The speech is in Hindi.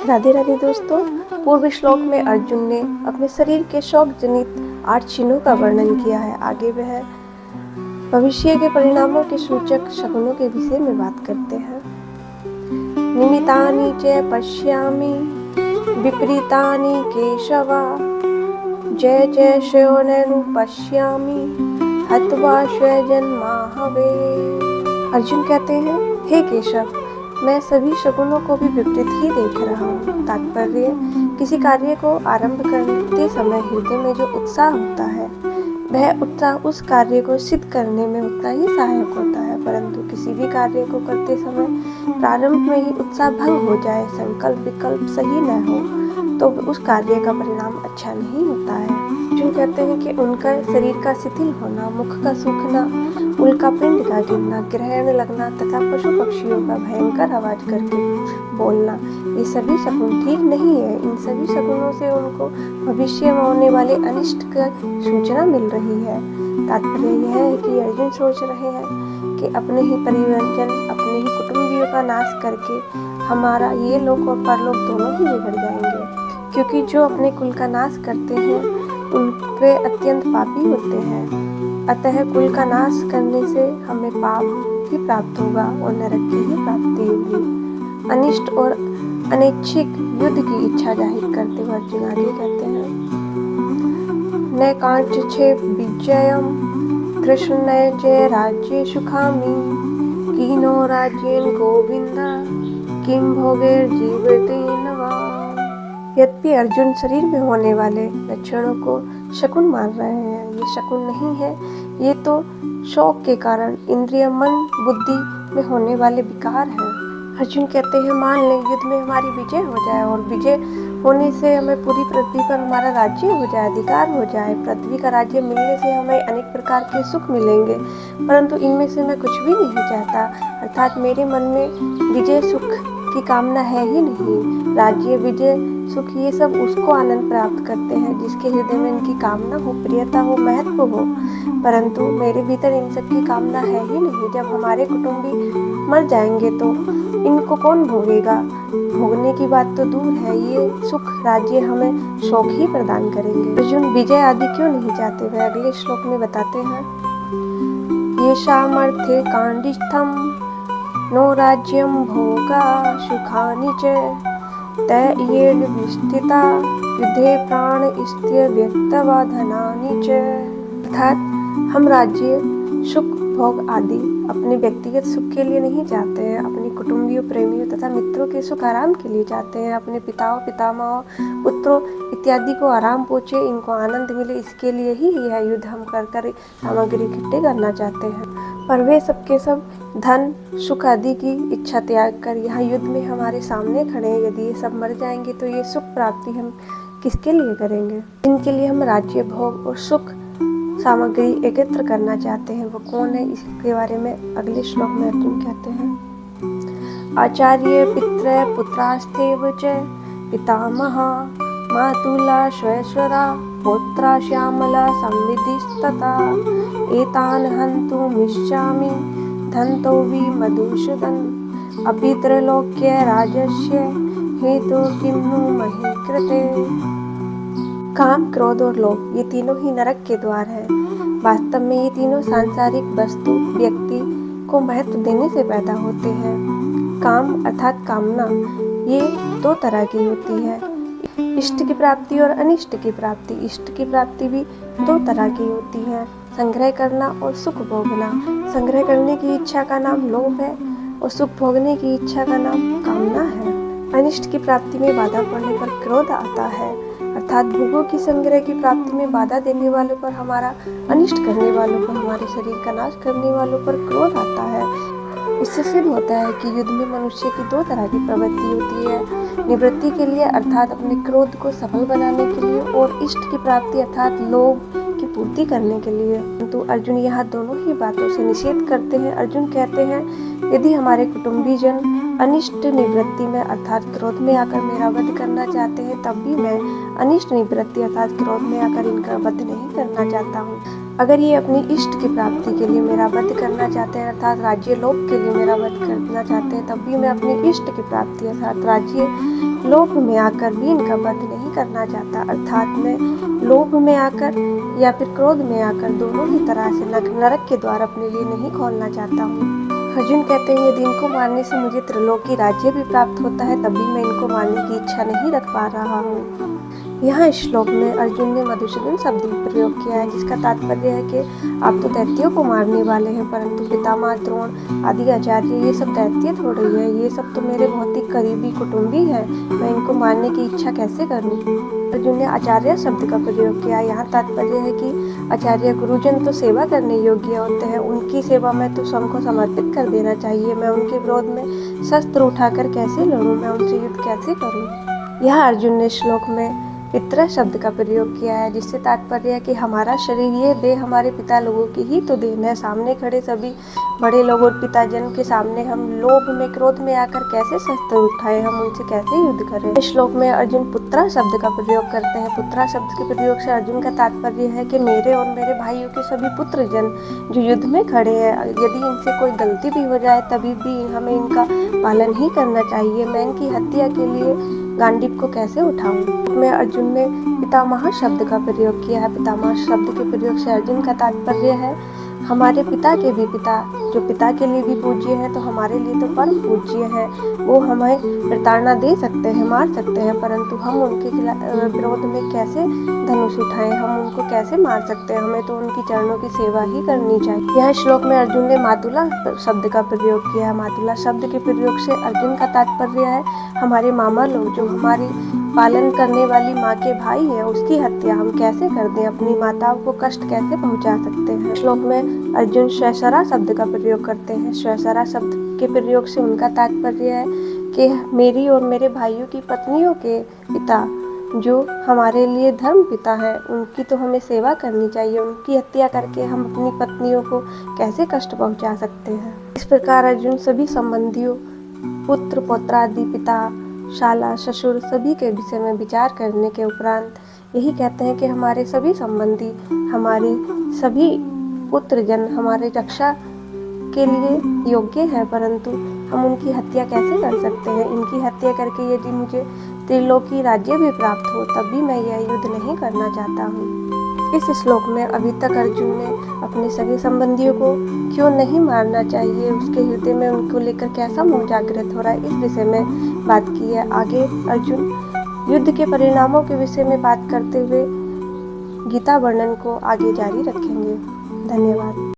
राधे राधे दोस्तों। पूर्व श्लोक में अर्जुन ने अपने शरीर के शोक जनित 8 चिन्हों का वर्णन किया है। आगे वह भविष्य के परिणामों के सूचक शकुनों के विषय में बात करते हैं। निमितानि च पश्यामि विपरीतानि केशव, जय जय श्योनेनु पश्यामि हत्वा स्वजन्माहवे। अर्जुन कहते हैं, हे केशव, मैं सभी शकुनों को भी विपरीत ही देख रहा हूँ। तात्पर्य, किसी कार्य को आरंभ करते समय हृदय में जो उत्साह होता है वह उत्साह उस कार्य को सिद्ध करने में उतना ही सहायक होता है, परंतु किसी भी कार्य को करते समय प्रारंभ में ही उत्साह भंग हो जाए, संकल्प विकल्प सही न हो, तो उस कार्य का परिणाम अच्छा नहीं होता है। जो कहते हैं कि उनका शरीर का शिथिल होना, मुख का सूखना, उल्का पिंड का गिरना, ग्रहण लगना तथा पशु पक्षियों का भयंकर आवाज करके बोलना, ये सभी शकुन ठीक नहीं है। इन सभी शकुनों से उनको भविष्य में होने वाले अनिष्ट का सूचना मिल रही है। तात्पर्य यह है कि अर्जुन सोच रहे हैं कि अपने ही परिवारजन, अपने ही कुटुंबियों का नाश करके हमारा ये लोक और परलोक दोनों ही बिगड़ जाएंगे, क्योंकि जो अपने कुल का नाश करते हैं उनके अत्यंत पापी होते हैं। अतः कुल का नाश करने से हमें पाप ही प्राप्त होगा और नरक की ही प्राप्ति होगी। अनिष्ट और अनैच्छिक युद्ध की इच्छा जाहिर करते हुए अर्जुन आगे कहते हैं, न कांक्षे विजयम कृष्ण जय राज्य सुखामी, कीनो राज्येन गोविंद किम भोगेर जीवतेन वा। यद्यपि अर्जुन शरीर में होने वाले लक्षणों को शकुन मान रहे हैं, ये शकुन नहीं है, ये तो शौक के कारण इंद्रिय मन बुद्धि में होने वाले विकार हैं। अर्जुन कहते हैं, मान लें युद्ध में हमारी विजय हो जाए और विजय होने से हमें पूरी पृथ्वी पर हमारा राज्य हो जाए, अधिकार हो जाए। पृथ्वी का राज्य मिलने से हमें अनेक प्रकार के सुख मिलेंगे, परंतु इनमें से मैं कुछ भी नहीं चाहता। अर्थात मेरे मन में विजय सुख की कामना है ही नहीं। राज्य, विजय, सुख ये सब उसको आनंद प्राप्त करते हैं जिसके हृदय में इनकी कामना हो, प्रियता हो, महत्व हो, परंतु मेरे भीतर इन सब की कामना है ही नहीं। जब हमारे कुटुंबी मर जाएंगे तो इनको कौन भोगेगा? भोगने की बात तो दूर है, ये सुख राज्य हमें शौक ही प्रदान करेंगे। अर्जुन विजय आदि क्यों नहीं चाहते? वह अगले श्लोक में बताते हैं, ये सामर्थ्य कांडिस्थम नो राज्यम भोगा सुखानि च तैर्येण विस्थिता युद्धे प्राण स्थिर व्यक्तवा धनानि च। अर्थात हम राज्य, सुख, भोग आदि अपने व्यक्तिगत सुख के लिए नहीं चाहते हैं, अपने कुटुंबियों, प्रेमियों तथा मित्रों के सुख आराम के लिए चाहते हैं। अपने पिताओं, पितामहों, पुत्रों इत्यादि को आराम पहुँचे, इनको आनंद मिले, इसके लिए ही यह युद्ध हम कर सामग्री इकट्ठे करना चाहते हैं। पर वे सबके सब धन, सुख आदि की इच्छा त्याग कर यहाँ युद्ध में हमारे सामने खड़े हैं। यदि ये सब मर जाएंगे तो ये सुख प्राप्ति हम किसके लिए करेंगे? इनके लिए हम राज्य, भोग और सुख सामग्री एकत्र करना चाहते हैं। वो कौन है, इसके बारे में अगले श्लोक में अर्जुन कहते हैं, आचार्य पितृ पुत्रास्तेव च पितामहा मातुला श्वेश्वरा पौत्रा श्यामला संविदिस्तता एतान हन्तुमिच्छामि धन्तोऽपि मधुसूदन अपि त्रैलोक्य राजस्य हेतु किन्नु महि कृते। काम, क्रोध और लोभ ये तीनों ही नरक के द्वार हैं। वास्तव में ये तीनों सांसारिक वस्तु व्यक्ति को महत्व देने से पैदा होते हैं। काम अर्थात कामना, ये 2 तरह की होती है, इष्ट की प्राप्ति और अनिष्ट की प्राप्ति। इष्ट की प्राप्ति भी 2 तरह की होती है, संग्रह करना और सुख भोगना। संग्रह करने की इच्छा का नाम लोभ है और सुख भोगने की इच्छा का नाम कामना है। अनिष्ट की प्राप्ति में बाधा पड़ने पर क्रोध आता है, अर्थात भोगों की संग्रह की प्राप्ति में बाधा देने वालों पर, हमारा अनिष्ट करने वालों पर, हमारे शरीर का नाश करने वालों पर क्रोध आता है। इससे सिद्ध होता है कि युद्ध में मनुष्य की 2 तरह की प्रवृत्ति होती है, निवृत्ति के लिए अर्थात अपने क्रोध को सफल बनाने के लिए, और इष्ट की प्राप्ति अर्थात लोभ की पूर्ति करने के लिए। परंतु अर्जुन यहाँ दोनों ही बातों से निषेध करते हैं। अर्जुन कहते हैं, यदि हमारे कुटुंबी जन अनिष्ट निवृत्ति में अर्थात क्रोध में आकर मेरा वध करना चाहते हैं, तब भी मैं अनिष्ट निवृत्ति अर्थात क्रोध में आकर इनका वध नहीं करना चाहता हूँ। अगर ये अपनी इष्ट की प्राप्ति के लिए मेरा वध करना चाहते हैं अर्थात राज्य लोभ के लिए मेरा वध करना चाहते हैं, तब भी मैं अपनी इष्ट की प्राप्ति अर्थात राज्य लोभ में आकर भी इनका वध नहीं करना चाहता, अर्थात मैं लोभ में आकर या फिर क्रोध में आकर दोनों ही तरह से नरक के द्वार अपने लिए नहीं खोलना चाहता हूँ। अर्जुन कहते हैं यदि इनको मारने से मुझे त्रिलोकी राज्य भी प्राप्त होता है तब भी मैं इनको मारने की इच्छा नहीं रख पा रहा हूँ। यहाँ इस श्लोक में अर्जुन ने मधुसूदन शब्द प्रयोग किया है, जिसका तात्पर्य है कि आप तो दैत्यों को मारने वाले हैं, परंतु पितामह द्रोण आदि आचार्य ये सब दैत्य थोड़े ही है, ये सब तो मेरे बहुत ही करीबी कुटुंबी हैं, मैं इनको मारने की इच्छा कैसे करूं। अर्जुन ने आचार्य शब्द का प्रयोग किया। यहाँ तात्पर्य है कि आचार्य गुरुजन तो सेवा करने योग्य होते हैं, उनकी सेवा में तो सबको समर्पित कर देना चाहिए। मैं उनके विरोध में शस्त्र उठाकर कैसे लड़ूं, मैं उनसे युद्ध कैसे करूं। यह अर्जुन ने श्लोक में पितृ शब्द का प्रयोग किया है, जिससे तात्पर्य है कि हमारा शरीर ये देह हमारे पिता लोगों की ही तो देन है। सामने खड़े सभी बड़े लोग और पिताजन के सामने हम लोभ में क्रोध में आकर कैसे शस्त्र उठाएं, हम उनसे कैसे युद्ध करें। इस श्लोक में अर्जुन पुत्रा शब्द का प्रयोग करते हैं। पुत्रा शब्द के प्रयोग से अर्जुन का तात्पर्य है कि मेरे और मेरे भाइयों के सभी पुत्रजन जो युद्ध में खड़े हैं, यदि इनसे कोई गलती भी हो जाए तभी भी हमें इनका पालन ही करना चाहिए। मैं इनकी हत्या के लिए गांडीव को कैसे उठाऊं। में अर्जुन ने पितामह शब्द का प्रयोग किया है। पितामह शब्द के प्रयोग से अर्जुन का तात्पर्य है हमारे पिता के भी पिता, जो पिता के लिए भी पूज्य है तो हमारे लिए तो परम पूज्य है। वो हमें प्रताड़ना दे सकते हैं, मार सकते हैं, परंतु हम उनके विरोध में कैसे धनुष उठाएं, हम उनको कैसे मार सकते हैं। हमें तो उनकी चरणों की सेवा ही करनी चाहिए। यह श्लोक में अर्जुन ने मातुला शब्द का प्रयोग किया है। मातुला शब्द के प्रयोग से अर्जुन का तात्पर्य है हमारे मामा लोग, जो हमारी पालन करने वाली माँ के भाई है, उसकी हत्या हम कैसे कर दें, अपनी माताओं को कष्ट कैसे पहुंचा सकते हैं। श्लोक में अर्जुन स्वसरा शब्द का प्रयोग करते हैं। स्वसरा शब्द के प्रयोग से उनका तात्पर्य है कि मेरी और मेरे भाइयों की पत्नियों के पिता, जो हमारे लिए धर्म पिता है, उनकी तो हमें सेवा करनी चाहिए। उनकी हत्या करके हम अपनी पत्नियों को कैसे कष्ट पहुंचा सकते हैं। इस प्रकार अर्जुन सभी संबंधियों, पुत्र पौत्रादि, पिता, शाला, ससुर सभी के विषय में विचार करने के उपरांत यही कहते हैं कि हमारे सभी संबंधी, हमारे सभी पुत्रजन हमारे रक्षा के लिए योग्य है, परंतु हम उनकी हत्या कैसे कर सकते हैं। इनकी हत्या करके यदि मुझे त्रिलोकी राज्य भी प्राप्त हो तब भी मैं यह युद्ध नहीं करना चाहता हूँ। इस श्लोक में अभी तक अर्जुन ने अपने सगे संबंधियों को क्यों नहीं मारना चाहिए, उसके हृदय में उनको लेकर कैसा मोह जागृत हो रहा है, इस विषय में बात की है। आगे अर्जुन युद्ध के परिणामों के विषय में बात करते हुए गीता वर्णन को आगे जारी रखेंगे। धन्यवाद।